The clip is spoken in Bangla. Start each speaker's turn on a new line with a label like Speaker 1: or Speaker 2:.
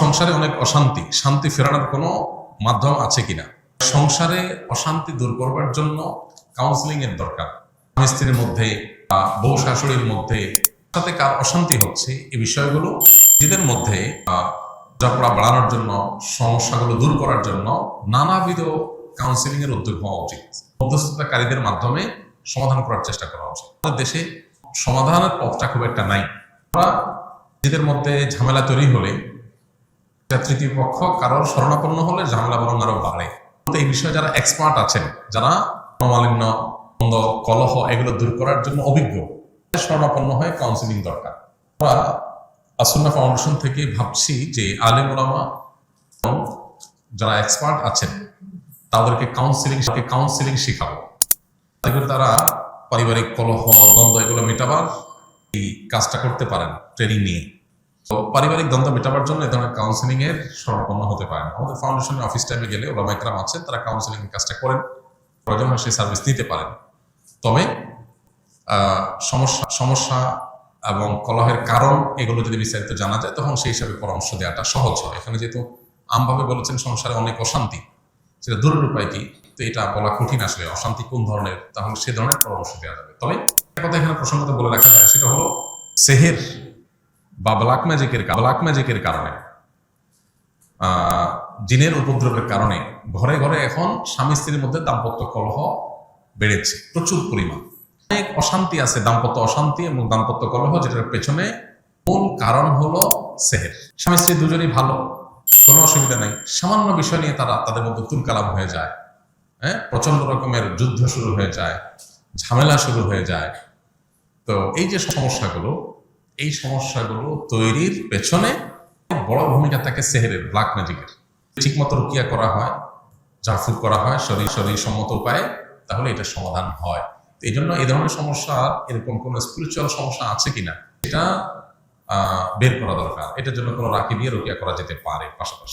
Speaker 1: সংসারে অনেক অশান্তি, শান্তি ফেরানোর কোনো মাধ্যম আছে কিনা? সংসারে অশান্তি দূর করবার জন্য কাউন্সিলিং এর দরকার। স্বামী স্ত্রীর মধ্যে বা বউ শাশুড়ির মধ্যে সাথে কার অশান্তি হচ্ছে, এই বিষয়গুলো নিজেদের মধ্যে ঝগড়া বাড়ানোর জন্য, সমস্যাগুলো দূর করার জন্য নানাবিধ কাউন্সিলিং এর উদ্যোগ হওয়া উচিত। মধ্যস্থতাকারীদের মাধ্যমে সমাধান করার চেষ্টা করা উচিত। আমাদের দেশে সমাধানের পথটা খুব একটা নাই। আমরা নিজেদের মধ্যে ঝামেলা তৈরি হলে, তৃতীয় পক্ষ কারোর শরণাপন্ন হলে ঝামেলা বরং আরো বাড়ে। এই বিষয়ে যারা এক্সপার্ট আছেন, যারা মনোমালিন্য, দ্বন্দ্ব, কলহ এগুলো দূর করার জন্য অভিজ্ঞ, শরণাপন্ন হয়ে কাউন্সিলিং দরকার। আমরা আসুন্নাহ ফাউন্ডেশন থেকে ভাবছি যে আলেম ওলামা যারা এক্সপার্ট আছেন তাদেরকে কাউন্সিলিং শেখাবো, তাদের তারা পারিবারিক কলহ, দ্বন্দ্ব এগুলো মেটাবার এই কাজটা করতে পারেন ট্রেনিং নিয়ে। তো পারিবারিক দ্বন্দ্ব মেটাবার জন্য এই ধরনের কাউন্সিলিং এর শরণাপন্ন হতে পারেন। আমাদের ফাউন্ডেশনের অফিস টাইমে গেলে ওলামা ইকরাম আছেন, তারা কাউন্সিলিং এর কাজটা করেন, প্রয়োজন হয় সেই সার্ভিস নিতে পারেন। তবে সমস্যা এবং কলহের কারণ এগুলো যদি বিস্তারিত জানা যায়, তখন সেই হিসাবে পরামর্শ দেওয়াটা সহজ হয়। এখানে যেহেতু আমভাবে বলেছেন সংসারে অনেক অশান্তি, সেটা দূরের উপায় কি, তো এটা বলা কঠিন। আসলে অশান্তি কোন ধরনের, তাহলে সে ধরনের পরামর্শ দেওয়া যাবে। তবে একটা কথা এখানে প্রসঙ্গত বলে রাখা যায়, সেটা হলো সেহের বা ব্ল্যাক ম্যাজিকের কারণে, জিনের উপদ্রবের কারণে ঘরে ঘরে এখন স্বামী স্ত্রীর মধ্যে দাম্পত্য কলহ বেড়েছে প্রচুর পরিমাণ। অনেক অশান্তি আছে, দাম্পত্য অশান্তি এবং দাম্পত্য কলহ, যেটার পেছনে মূল কারণ হলো সেহের। স্বামী স্ত্রী দুজনই ভালো, কোনো অসুবিধা নেই, সামান্য বিষয় নিয়ে তাদের মধ্যে তুলকালাম হয়ে যায়, প্রচন্ড রকমের যুদ্ধ শুরু হয়ে যায়, ঝামেলা শুরু হয়ে যায়। তো এই যে এই সমস্যাগুলো তৈরির পেছনে বড় ভূমিকা থাকে সেহেরের, ব্ল্যাক ম্যাজিকের। ঠিক মতো রুকিয়া করা হয়, ঝাড়ফুঁক করা হয় শরীর সম্মত উপায়ে, তাহলে এটা সমাধান হয়। এই জন্য এই ধরনের সমস্যা, এরকম কোনো স্পিরিচুয়াল সমস্যা আছে কিনা এটা বের করা দরকার। এটার জন্য কোনো রাখি দিয়ে রুকিয়া করা যেতে পারে পাশাপাশি।